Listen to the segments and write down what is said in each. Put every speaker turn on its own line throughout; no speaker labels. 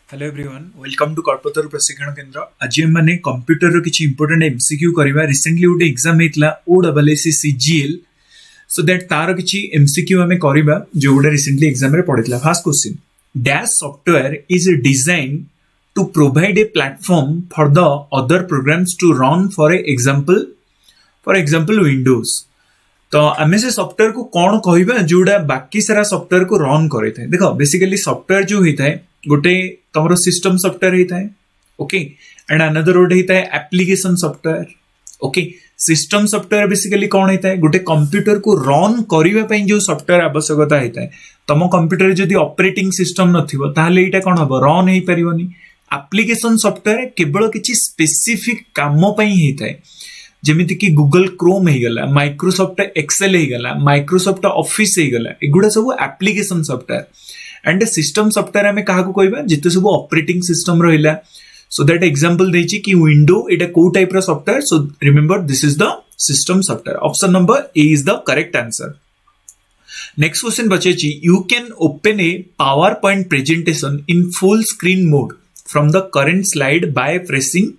Hello everyone welcome to कल्पतरु प्रशिक्षण केंद्र। आज मैंने कंप्यूटर रो किछि इंपोर्टेंट एमसीक्यू करबा। रिसेंटली गोटे एग्जाम हेतला ओडब्ल्यूएससी सीजीएल, सो दैट तार किछि एमसीक्यू हमें करबा जो गोटे रिसेंटली एग्जाम रे पड़ितला। First question, dash software is design to provide a platform for the other programs to run for example Windows. तो आम से सॉफ्टवेयर को कौन कहबा जोड़ा बाकी सारा सॉफ्टवेयर को रन करे थाए। देखो बेसिकली सॉफ्टवेयर जो होता है गोटे तुम सिस्टम सॉफ्टवेयर होता है, ओके, एंड अनदर गोटे होता है application software. Okay, system software basically कौन होता है गोटे कंप्यूटर को रन करने जो सॉफ्टवेयर आवश्यकता होता है। तुम कंप्यूटर जदि ऑपरेटिंग सिस्टम नथिबो ताहले एटा कौन हबो रन हेई परिबोनी। एप्लिकेशन सॉफ्टवेयर केवल किछि स्पेसिफिक काम पई हेता है, जेमिति कि गूगल क्रोम हो गला, माइक्रोसॉफ्ट एक्सेल हो गला, माइक्रोसॉफ्ट ऑफिस हो गला, एगुडा सब application software. And system software हमें काहा को कहबा जिते सब ऑपरेटिंग सिस्टम रहिला। सो दैट एग्जांपल देछि कि विंडो एटा को टाइप रो software. So remember this is the system software. Option number A is the correct answer. Next question बचेछि, you can open a PowerPoint presentation in full screen mode from the current slide by pressing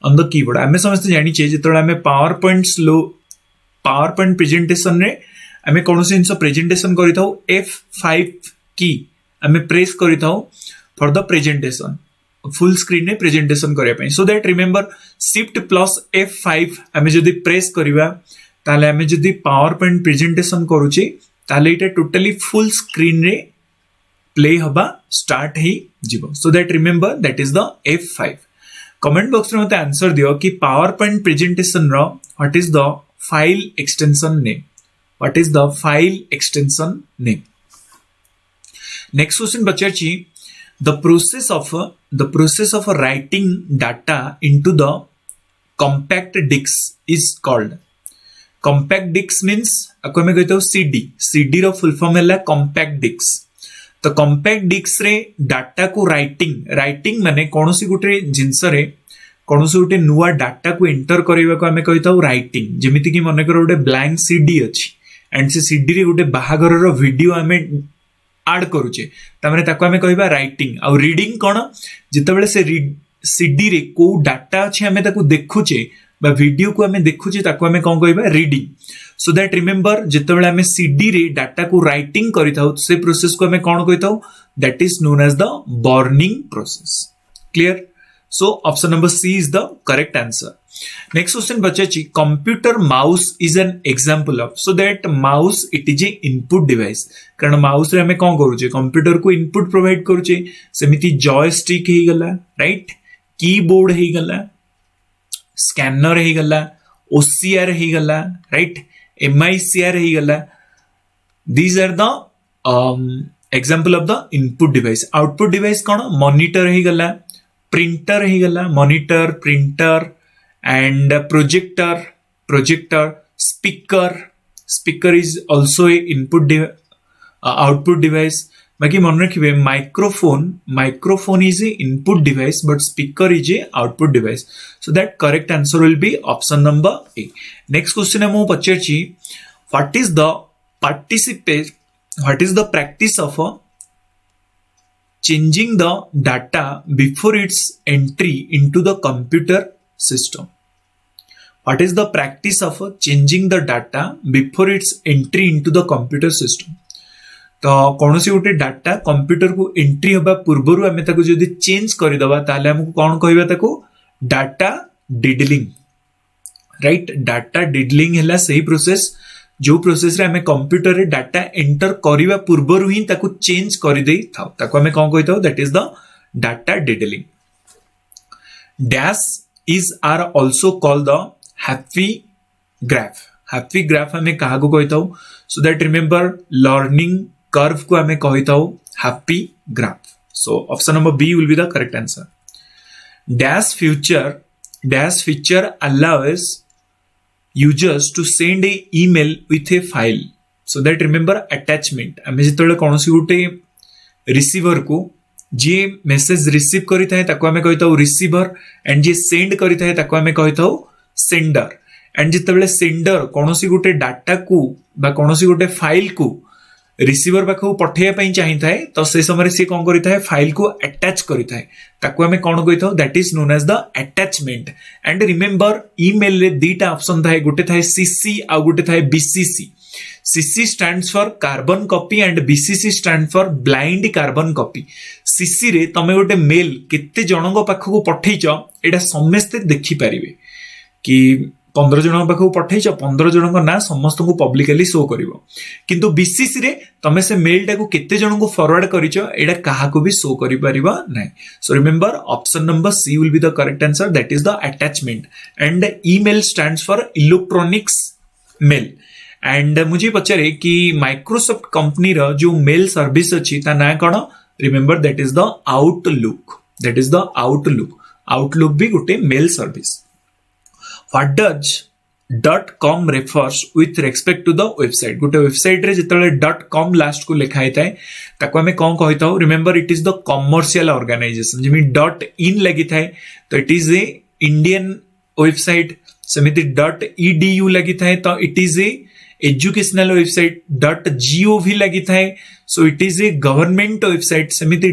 on the keyboard. आमे समस्त जानि छे जेतोला आमे power point presentation रे आमे कोनोसी जिंस presentation करिथाउ F5 की आमे प्रेस करिथाउ for the presentation full screen रे प्रेजेंटेशन करिया पई। So that remember shift plus F5 आमे जदी प्रेस करिवा ताले आमे जदी पावर पॉइंट प्रेजेंटेशन करूची ताले इटा टोटली फुल स्क्रीन रे प्ले हबा स्टार्ट ही जिवो। So that remember that is the F5। Comment box में मते आंसर दियो कि पावर पॉइंट प्रेजेंटेशन रो what is the file extension name. What is the file extension name. Next question बच्चे, the process of writing data into the compact disc is called. Compact disc means आपको हमें कहते हो CD रो full form है compact disc. तो compact disc रे data को राइटिंग माने कोनोसी गोटे जिंस रे कोनोसी गोटे नुवा डाटा को एंटर करबा को हमें कहता हूं राइटिंग। जेमिति कि मन करो गोटे ब्लैंक सीडी अछि एंड से सीडी रे गोटे बाहागर रो वीडियो हमें ऐड करूचे तमरे ताको हमें कहबा राइटिंग। आ रीडिंग कोन जितबेले से सीडी रे को डाटा अछि हमें ताको देखुचे बा वीडियो को हमें देखुचे ताको हमें कोन कहबा रीडिंग। सो दैट रिमेंबर जितबेले हमें सीडी रे डाटा को राइटिंग करिथाउ से प्रोसेस को हमें कोन कहताउ that is known as the burning process. Clear. So option number C is the correct answer. Next question बच्चे, computer mouse is an example of. So that mouse it is a input device. कारण mouse रे हमें कोन करूचे computer को input provide करूचे। सेमिति joystick हे गला, right, keyboard हे गला, scanner हे गला, ओसीआर हे गला, राइट, MICR हे गला। These are the example of the input device. Output device कोन मॉनिटर हे गला, प्रिंटर हे गला, monitor, printer and projector, speaker is also a input output device. बाकी मन रखिए microphone is a input device but speaker is a output device. So that correct answer will be option number A. Next question है मु पचारछि, what is the practice of changing the data before its entry into the computer system? What is the practice of changing the data before its entry into the computer system? तो कौनसी गोटे data computer को entry होबा पूर्वरु हमें ताको जदी change करि दबा ताले हमको कोन कहबा ताको डाटा डिडलिंग, राइट। डाटा डिडलिंग हैला सही प्रोसेस जो प्रोसेस रे हमें कंप्यूटर रे डाटा एंटर करिवा पूर्वरु ही ताको चेंज करि देई थाउ ताको हमें कोन कहताउ that is the data diddling. Dash is are also called the happy graph हमें कहा को कहताउ। So that remember learning curve को हमें कहताउ happy graph. So option number B will be the correct answer. Dash feature allows users to send a email with a file. So that remember attachment। आमे जितले कोनोसी गोटे receiver को जे message receive करि थाए ताको आमे कहताउ रिसीवर एंड जे सेंड करि थाए ताको आमे कहताउ सेंडर। एंड जितले सेंडर कोनोसी गोटे डाटा को बा कोनोसी गोटे फाइल को रिसीवर पाखु पठेया पई चाहि थाए तो से समय से कौन करि थाए फाइल को अटैच करि थाए ताकू हमें कौन कहि थाउ that is known as the attachment and remember email रे दीटा ऑप्शन थाए गोटे थाए सीसी आ गोटे थाए BCC CC stands for carbon copy and BCC stands for blind carbon copy. CC रे तमे गोटे मेल केते जनक पाखकु पठैछ एटा समस्ते देखि परिबे कि 15 जनक पाखकु पठैछ 15 जनक ना समस्त को पब्लिकली शो करिवो किंतु BCC रे तमे से मेल टाकु केते जनक फॉरवर्ड करिछ एटा काहाकु भी शो करि परिबा नै. So remember option number C will be the correct answer that is the attachment and email stands for electronics mail. एंड मुझे पचारे कि माइक्रोसॉफ्ट कंपनी रो जो मेल सर्विस अच्छी ता ना कौन remember that is the Outlook भी गोटे mail service. What does .com refers with respect to the website. गोटे वेबसाइट रे जितले .com लास्ट को लिखा है ताको हमें कौन कहता हूं remember it is the commercial organization जेमी .in लगी थाए तो it is a Indian website सेमिति .edu लगी थाए तो it is a educational website .gov लगी थाए so it is a government website सेमिति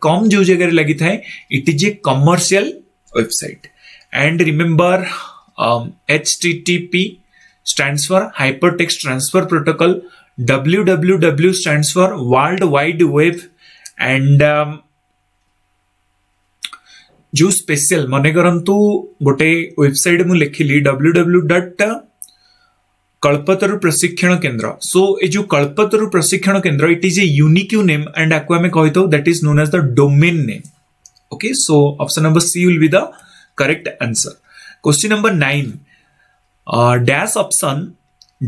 .com जो जगह लगी थाए it is a commercial website. And remember HTTP stands for hypertext transfer protocol, www stands for world wide web and जो special मन करंतु गोटे वेबसाइट मु लिखिली www. कल्पतरु प्रशिक्षण केंद्र. सो ए जो Kalpataru Prashikshan Kendra it is a unique name and आपको हमें कहतो that is known as the domain name. Okay so option number C will be the correct answer. Question number 9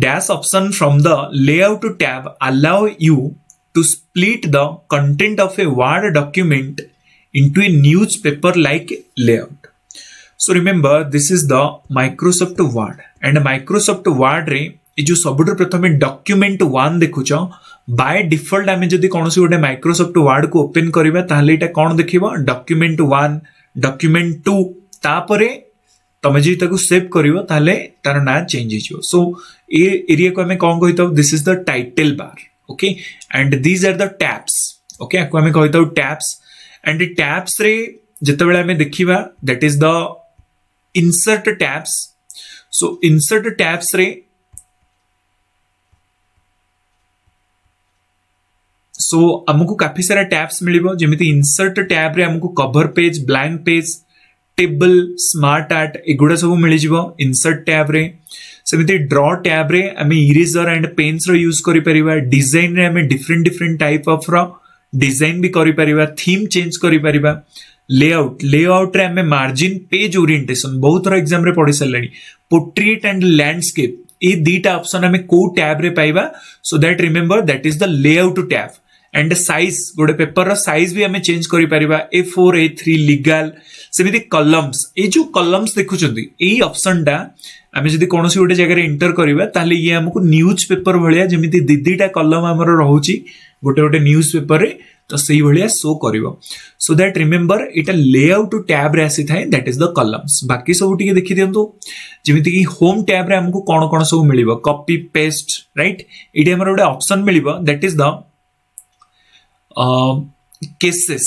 dash option from the layout tab allow you to split the content of a word document into a newspaper like layout. So remember this is the Microsoft Word and Microsoft Word रे जो सबुठ प्रथम document 1 देखुच by default आमे जदी कोनोसी गोटे Microsoft word को open करबा ताहले एटा कोन देखिबो डॉक्यूमेंट 1 डॉक्यूमेंट 2 तापरे तमे जे ताकू सेव करिवो ताहले तार ना चेंज हिजो. सो ए एरिया को हमें कोन कहितो this is the title bar. Okay and these are the tabs. Okay आको हमें कहितो टैब्स एंड टैब्स रे जतबेला हमें देखिबा that is the insert tabs. So insert tabs रे सो हमको काफी सारा टैब्स मिलिबो जेमिति insert टैब रे हमको cover page blank page table smart art एगुडा सब मिल जिवो insert टैब रे. सेमिति ड्रॉ टैब रे हमें इरेजर एंड पेन्स रो यूज करि परिबा. डिजाइन रे हमें डिफरेंट टाइप ऑफ रो डिजाइन भी करि परिबा. थीम चेंज करि परिबा. लेआउट रे हमें मार्जिन पेज ओरिएंटेशन बहुत थोड़ा एग्जाम रे पढ़ी सारलानी. पोर्ट्रेट एंड लैंडस्केप ए दीटा ऑप्शन हमें को टैब रे पाइबा. So that remember that is the layout tab. And size गोटे पेपर रो साइज भी हमें चेंज करि परिबा. A4 A3 लीगल सेमिति कॉलम्स ए जो कॉलम्स देखुचंदी एई ऑप्शन टा हमें जदी कोनोसी गोटे जगह रे एंटर करिबा ताले ये हमको न्यूज पेपर भलिया जेमिति दीदीटा कॉलम हमर रहउची गोटे गोटे न्यूज पेपर रे तो सही भलिया शो करिवो. सो दैट रिमेंबर इटा लेआउट टैब रे आसी थाए दैट इज द कॉलम्स. बाकी सब टिके देखि दियंतु जेमिति कि होम टैब रे हमको कोन कोन सब मिलिबो कॉपी पेस्ट राइट. इडी हमर गोटे ऑप्शन मिलिबो that is the cases.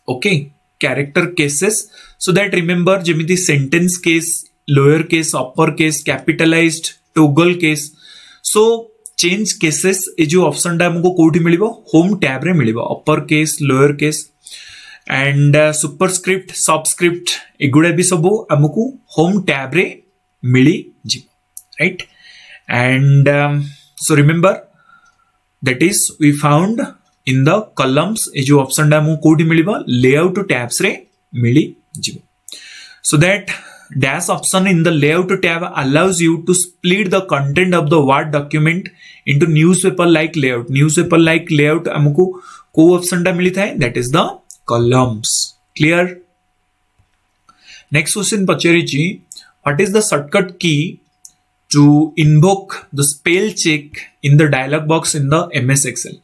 Okay character cases. So that remember जेमिति sentence case lower case upper case capitalized toggle case. So change cases ए जो ऑप्शन टा हमको कोठी मिलिबो होम टैब रे मिलिबो. Upper case lower case and superscript subscript एगुडा भी सब हमको होम टैब रे मिली जिवो right. And so remember that is we found in the columns ए जो ऑप्शन टा हमको कोठी मिलिबो लेआउट टैब्स रे मिली जिवो. So that dash option in the layout tab allows you to split the content of the word document into newspaper like layout. newspaper like layout हमको को option टा मिली थाए that is the columns. Clear. Next question पचारि छी what is the shortcut key to invoke the spell check in the dialog box in the MS Excel.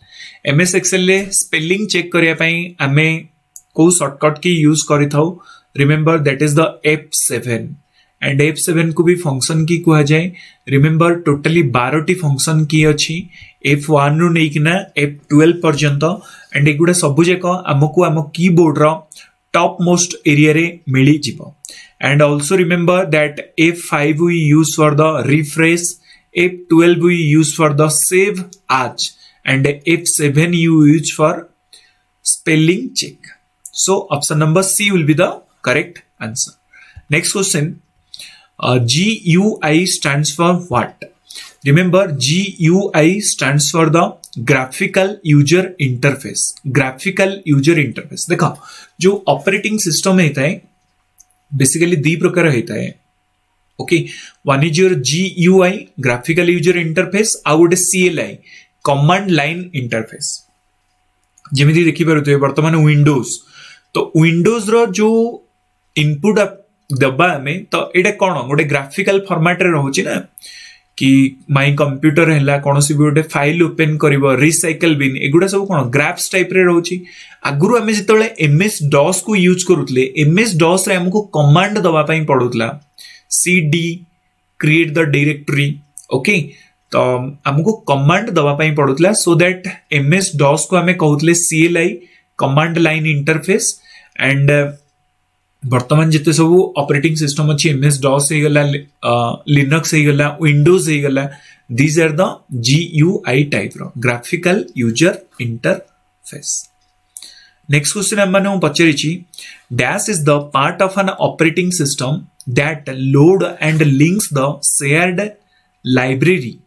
MS Excel ले spelling check करिया पई हमें को शॉर्टकट की यूज करि थाउ. Remember that is the F7 and F7 को भी function की कह जाए. रिमेंबर टोटली 12 टी फंक्शन की अच्छी F1 रु नेकिना F12 पर्यंत. एंड एगुड़ा सबु जाक आमको आम कीबोर्ड रो टॉप मोस्ट एरिया रे मिली जिवो. And also remember that F5 we use for the refresh, F12 we use for the save as, and F7 you use for spelling check. So option number C will be the correct answer. Next question, GUI stands for what? Remember GUI stands for the graphical user interface. Graphical user interface. देखो जो operating system होता है basically the प्रकार होता है. Okay, one is your GUI graphical user interface, आउ गोटे CLI command line interface. जमी देखिपे बर्तमान विंडोज, तो विंडोज रो जो इनपुट दबा आमे तो एटा कौन गोटे ग्राफिकल फॉर्मेट रे रहउची ना कि माय कंप्यूटर हैला कोनोसी भी गोटे फाइल ओपन करिवो रिसाइकल बिन एगुडा सब कोन ग्राफ्स टाइप रे रहउची. आगुरु आमे जेतले MS DOS को यूज करूतले MS DOS रे हमको कमांड दबा पई पडुतला CD create the directory. Okay, तो हमको कमांड दबा पई पडुतला सो दैट MS DOS को हमें कहउतले CLI command line interface. And वर्तमान जिते सब ऑपरेटिंग सिस्टम अच्छी MS DOS हो गला, लिनक्स हो गला, विंडोज हो गला, these are the GUI type रो graphical user interface. Next question हम माने पचारिछि, dash is the part of an operating system that load and links the shared library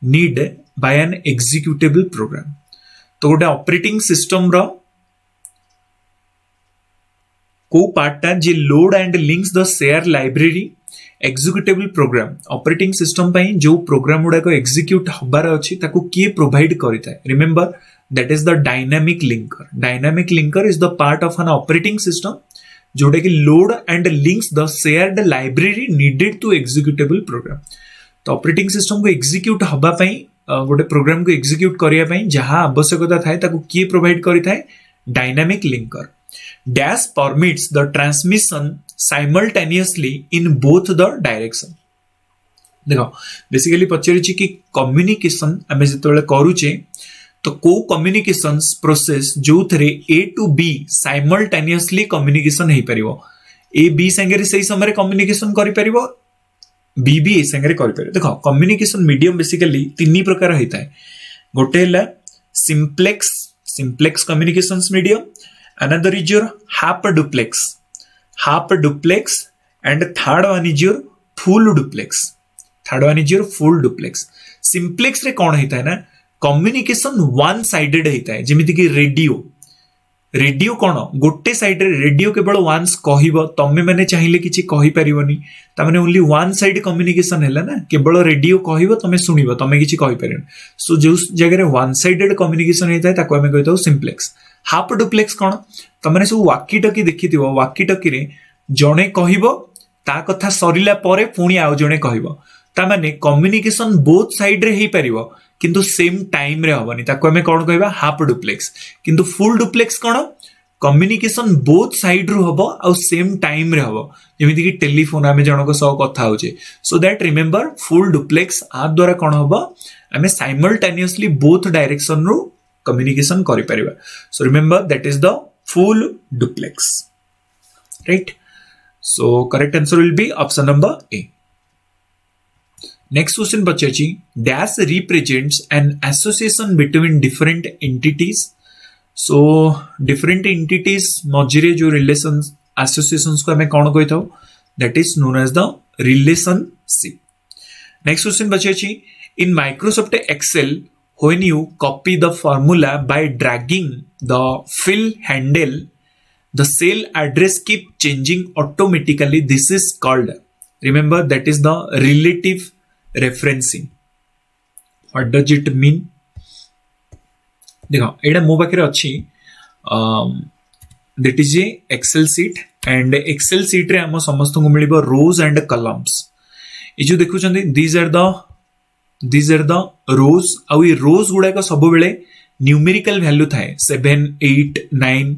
need by an executable program. तो गोटे operating system रो को पार्टा जे load and links the share library executable program. Operating system पई जो programme गुडा को execute हबार अछि ताको किए प्रोवाइड करिता. Remember that is the dynamic linker. Dynamic linker is the part of an operating system जोटा कि load and links the shared library needed to executable program. तो ऑपरेटिंग सिस्टम को एग्जीक्यूट हबा पई गोटे प्रोग्राम को एग्जीक्यूट करिया पई जहां आवश्यकता थाए ताको किए प्रोवाइड करिताए dynamic linker. Dash permits the transmission simultaneously in both the direction. देखो बेसिकली पचारिछि कि कम्युनिकेशन आमे जेतबेले करूचे तो को कम्युनिकेशंस प्रोसेस जो थरे A to B simultaneously communication हेई परिबो. A B संगे रे सही समय कम्युनिकेशन करि परिबो, B भी ए संगे करि परिबो. देखो कम्युनिकेशन मीडियम बेसिकली तीन प्रकार होता है. गोटे हला simplex communications medium, another is your half duplex, and third one is your full duplex. Simplex रे कौन होता है ना कम्युनिकेशन वन साइडेड होता है. जेमिति कि रेडियो कौन गोटे साइड रे रेडियो केवल वन्स कहइबो, तमे माने चाहिले किछि कहि परिबोनी, ता माने ओनली वन साइड कम्युनिकेशन हैला ना, केवल रेडियो कहइबो तमे सुनिबो, तमे किछि कहि परिबो. सो जो जगह रे वन साइडेड कम्युनिकेशन होता है ताको हमें कहतो सिंप्लेक्स. हाफ डुप्लेक्स कौन तमने सब वाकी टकी देखिथिबो, वाकी टकी रे जणे कहिबो ता कथा सरिला परे पुणी आउ जणे कहिबो, ता माने कम्युनिकेशन बोथ साइड रे हेई परिबो किंतु सेम टाइम रे हबनी, ताको हमें कोन कहबा हाफ डुप्लेक्स. किंतु फुल डुप्लेक्स कोन कम्युनिकेशन बोथ साइड रु हबो आ सेम टाइम रे हबो, जेमिति कि टेलीफोन आमे जनक सह कथा होचे. So that remember full duplex आ द्वारा कोन हबो आमे साइमल्टेनियसली बोथ डायरेक्शन रु communication करि परिबा. So remember that is the full duplex, right? So correct answer will be option number A. Next question बच्चे dash represents an association between different entities. So different entities मझिरे जो relations associations को हमें कौन कहता हो, that is known as the relationship. Next question बच्चे in Microsoft Excel when you copy the formula by dragging the fill handle, the cell address keep changing automatically. This is called, remember, that is the relative referencing. What does it mean? देखो एटा मो पाखे अच्छी that is a Excel sheet, and Excel sheet रे हम समस्त को मिलिबो rows and columns. ये जो देखु चंदी these are the rows, आउ ये rows गुडा का सब बेले न्यूमेरिकल वैल्यू थाए 7 8 9,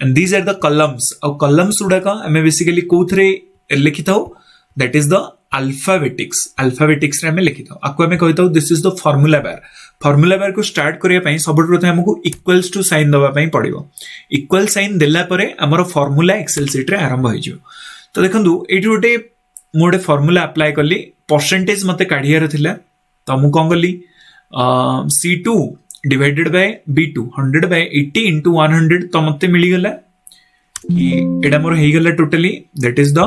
and these are the columns. आउ columns गुडा का हमें बेसिकली कोथरे लिखि थाउ दैट इज द अल्फाबेटिक्स रे हमें लिखि थाउ आको हमें कहि थाउ this is the formula bar को स्टार्ट करिया पई सबट प्रथम हमको इक्वल्स टू साइन दबा पई पड़िबो इक्वल साइन देला परे हमर फॉर्मूला एक्सेल शीट रे आरंभ हो जिवो तो देखंतु एठी गोटे मोडे फॉर्मूला अप्लाई करली परसेंटेज मते काढियार थिला तो मु कोन करली C2 divided by B2 100 bye 80 into 100 तो मते मिली गला कि एडा मोर हेई गला totally that is the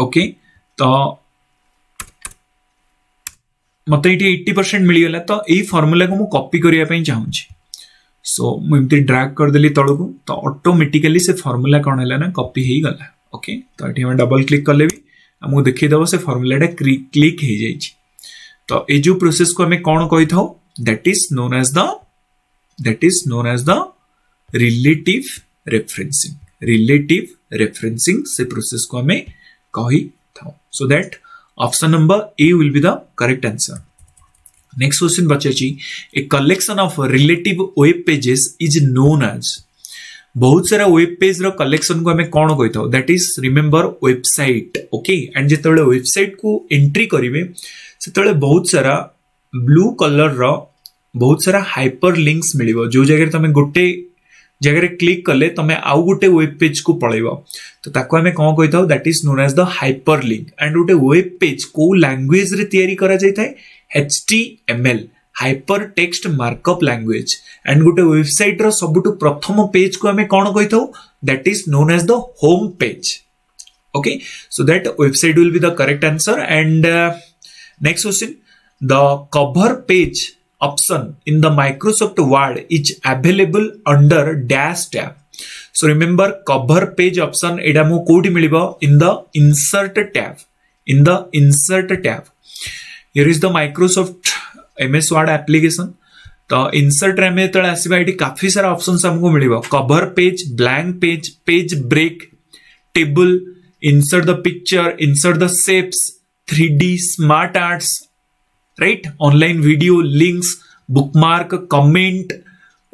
okay तो मत ये 80% मिलगला तो यही फॉर्मूला को मु कॉपी करने चाहूँगी सो मुझे ड्रैग करदेली तलू तो ऑटोमेटिकली से फॉर्मूला कौन है ना कॉपी हो गला ओके तो ये हम डबल क्लिक कले भी आमको देखीदेव से फॉर्मूलाटा क्लिक हो जाए तो ये जो प्रोसेस को हमें कौन कही था that is known as the relative referencing से प्रोसेस को हमें कही था so that option number A will be the correct answer next question बच्चे a collection of relative web pages is known as बहुत सारा वेब पेज रो collection को हमें कौन कही था that is remember website okay and जिते वेबसाइट को एंट्री करेंगे से बहुत सारा ब्लू कलर रो बहुत सारा हाइपर लिंक्स मिलिबो जो जगह तुम गोटे जगह क्लिक कले तुम्हें आउ गोटे वेब पेज को पळेबो तो ताको हमें कौन कही था that is known as the hyperlink and गोटे वेब पेज को लैंग्वेज रे तैयारी करा जाय थाए HTML hypertext markup language and गोटे वेबसाइट रो सबुटु प्रथम पेज को हमें कौन कही था that is known as the home page okay so that website will be the correct answer and next question the cover page option in the Microsoft Word is available under dash tab. So remember cover page option एडा मु कोडी मिलिबो in the insert tab. In the insert tab. Here is the Microsoft MS Word application. तो insert रे में तळे आसीबा eighty काफी सारा options हमको मिलिबो cover page, blank page, page break, table, insert the picture, insert the shapes, 3D smart arts right online video links bookmark comment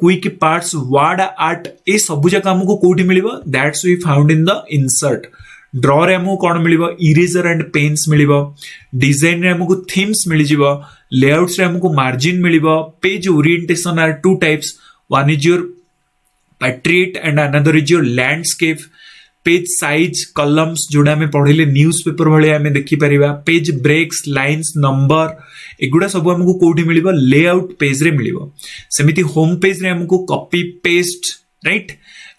quick parts word art ए सब जगह हमको कोठी मिलिबो that's we found in the insert draw रे हमको कोन मिलिबो eraser and pens मिलिबो डिजाइन रे हमको थीम्स मिलि जिवो लेआउट्स रे हमको मार्जिन मिलिबो page orientation are two types one is your portrait and another is your landscape page size columns जोड़ा हमें पढ़े न्यूज़पेपर भाया आम देखिपर पेज ब्रेक्स लाइन्स नंबर एगुड़ा सब आमको कौटी मिल लेआउट पेज रे मिल सेमती होम पेज रे हमको copy paste right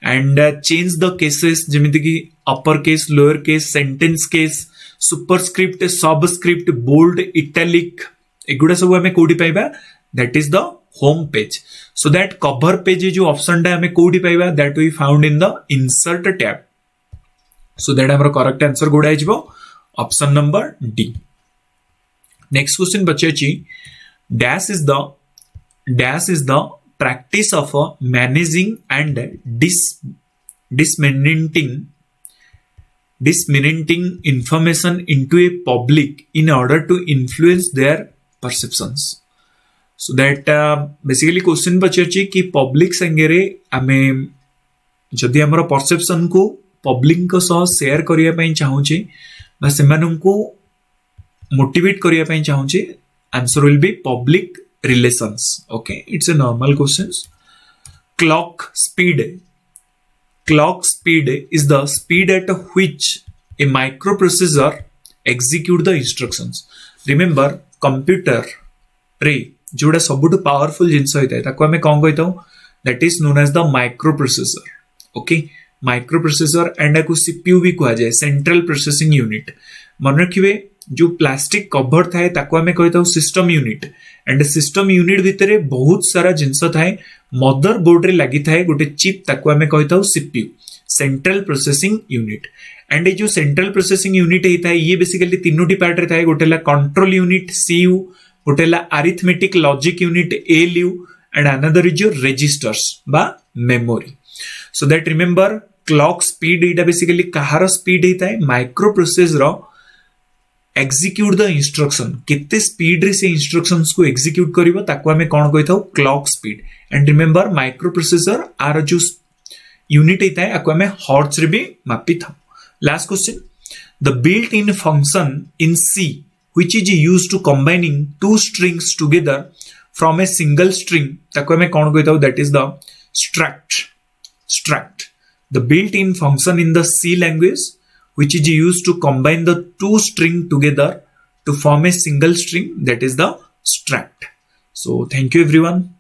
and change the cases जमीती कि upper case lower case sentence case superscript subscript bold italic एगुड़ा सब आम कौटी पाइबा that is the home page so that cover page जो ऑप्शन टा हमें कौटी पाइबा that we found in the insert tab so that our correct answer goda hijibo option number D next question bachachi dash is the practice of managing and disseminating information into a public in order to influence their perceptions so that basically question bachachi ki public sangere ame jodi amara perception को public को सह share करिया पई चाहूचे बा सेमानंको motivate करिया पई चाहूचे answer will be public relations okay it's a normal questions clock speed is the speed at which a microprocessor execute the instructions remember computer रे जोड़ा सबुठ पावरफुल जिंस होता है ताको हमें कौन कहता हूं that is known as the microprocessor okay microprocessor and को सीपीयू भी कहा जाए सेंट्रल प्रोसेसिंग यूनिट मन रखिए जो प्लास्टिक कवर थाए ताको हमें कहता हूं system unit and system unit भितर बहुत सारा जिनस थाए मदर बोर्ड रे लगी थाए गोटे चिप ताको हमें कहता हूं CPU central processing unit and ये जो सेंट्रल प्रोसेसिंग यूनिट होता है ये बेसिकली तीनोटी पार्ट रे थाए गोटे कंट्रोल यूनिट सीयू गोटे arithmetic logic unit ALU and another is your registers बा memory so that remember clock speed इटा बेसिकली कहार स्पीड होता है माइक्रोप्रोसेसर एक्जिक्यूट द इंस्ट्रक्शन केते स्पीड रे से इंस्ट्रक्शंस को एक्जिक्यूट करिवो ताको हमें कोन कहिथाउ clock speed and remember microprocessor आर जो यूनिट होता है आको हमें हर्ट्ज रे भी मापी था। Last question the built in function in C which is used to combining two strings together from a single string ताको हमें कोन कहिथाउ that is the struct the built in function in the C language which is used to combine the two string together to form a single string that is the struct. So thank you everyone.